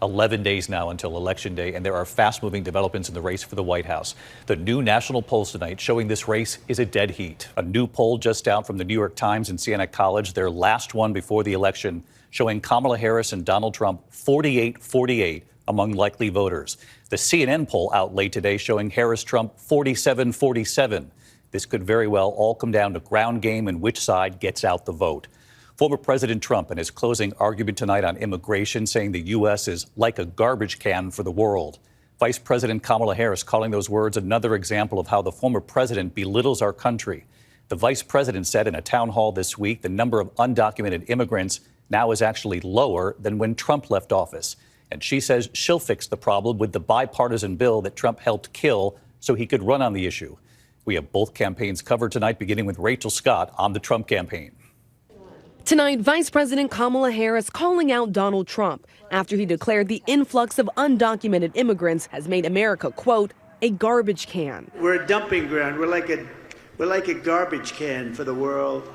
11 days now until Election Day, and there are fast-moving developments in the race for the White House. The new national polls tonight showing this race is a dead heat. A new poll just out from the New York Times and Siena College, their last one before the election, showing Kamala Harris and Donald Trump 48-48 among likely voters. The CNN poll out late today showing Harris-Trump 47-47. This could very well all come down to ground game and which side gets out the vote. Former President Trump in his closing argument tonight on immigration saying the U.S. is like a garbage can for the world. Vice President Kamala Harris calling those words another example of how the former president belittles our country. The vice president said in a town hall this week the number of undocumented immigrants now is actually lower than when Trump left office. And she says she'll fix the problem with the bipartisan bill that Trump helped kill so he could run on the issue. We have both campaigns covered tonight, beginning with Rachel Scott on the Trump campaign. Tonight, Vice President Kamala Harris calling out Donald Trump after he declared the influx of undocumented immigrants has made America, quote, a garbage can. We're a dumping ground. We're like a garbage can for the world.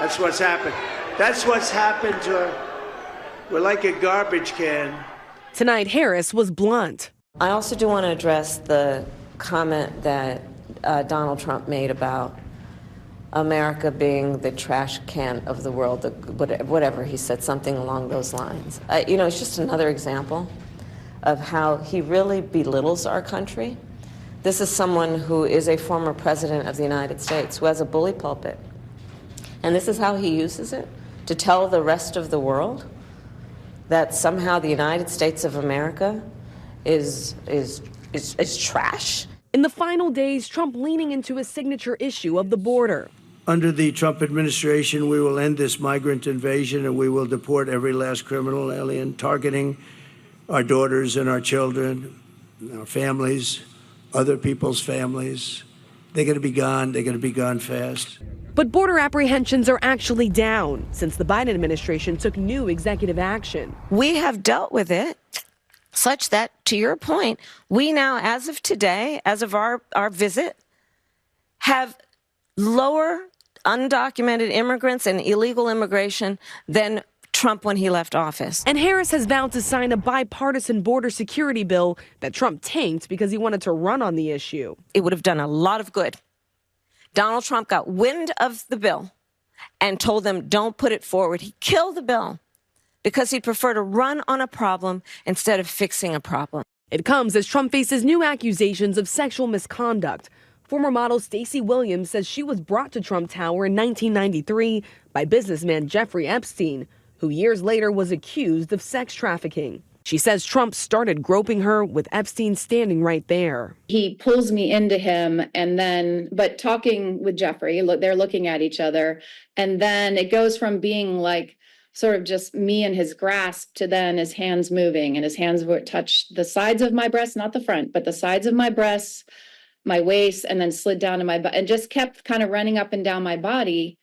That's what's happened. That's what's happened to her. We're like a garbage can. Tonight, Harris was blunt. I also do want to address the comment that Donald Trump made about America being the trash can of the world, whatever he said, something along those lines. It's just another example of how he really belittles our country. This is someone who is a former president of the United States, who has a bully pulpit. And this is how he uses it to tell the rest of the world that somehow the United States of America is trash. In the final days, Trump leaning into his signature issue of the border. Under the Trump administration, we will end this migrant invasion and we will deport every last criminal alien targeting our daughters and our children, our families, other people's families. They're going to be gone. They're going to be gone fast. But border apprehensions are actually down since the Biden administration took new executive action. We have dealt with it such that, to your point, we now, as of today, as of our visit, have lower undocumented immigrants and illegal immigration than Trump when he left office. And Harris has vowed to sign a bipartisan border security bill that Trump tanked because he wanted to run on the issue. It would have done a lot of good. Donald Trump got wind of the bill and told them, don't put it forward. He killed the bill because he'd prefer to run on a problem instead of fixing a problem. It comes as Trump faces new accusations of sexual misconduct. Former model Stacey Williams says she was brought to Trump Tower in 1993 by businessman Jeffrey Epstein, who years later was accused of sex trafficking. She says Trump started groping her with Epstein standing right there. He pulls me into him but talking with Jeffrey, they're looking at each other. And then it goes from being like sort of just me in his grasp to then his hands moving, and his hands would touch the sides of my breasts, not the front, but the sides of my breasts, my waist, and then slid down to my butt and just kept kind of running up and down my body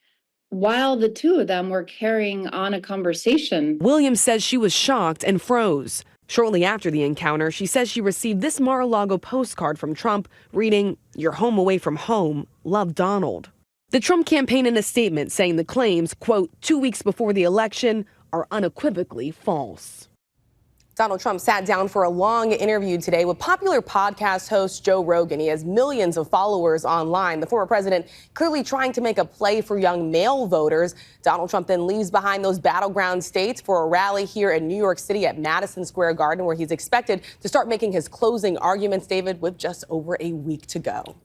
while the two of them were carrying on a conversation. Williams says she was shocked and froze. Shortly after the encounter, she says she received this Mar-a-Lago postcard from Trump reading, "You're home away from home. Love, Donald." The Trump campaign in a statement saying the claims, quote, 2 weeks before the election are unequivocally false. Donald Trump sat down for a long interview today with popular podcast host Joe Rogan. He has millions of followers online. The former president clearly trying to make a play for young male voters. Donald Trump then leaves behind those battleground states for a rally here in New York City at Madison Square Garden, where he's expected to start making his closing arguments, David, with just over a week to go.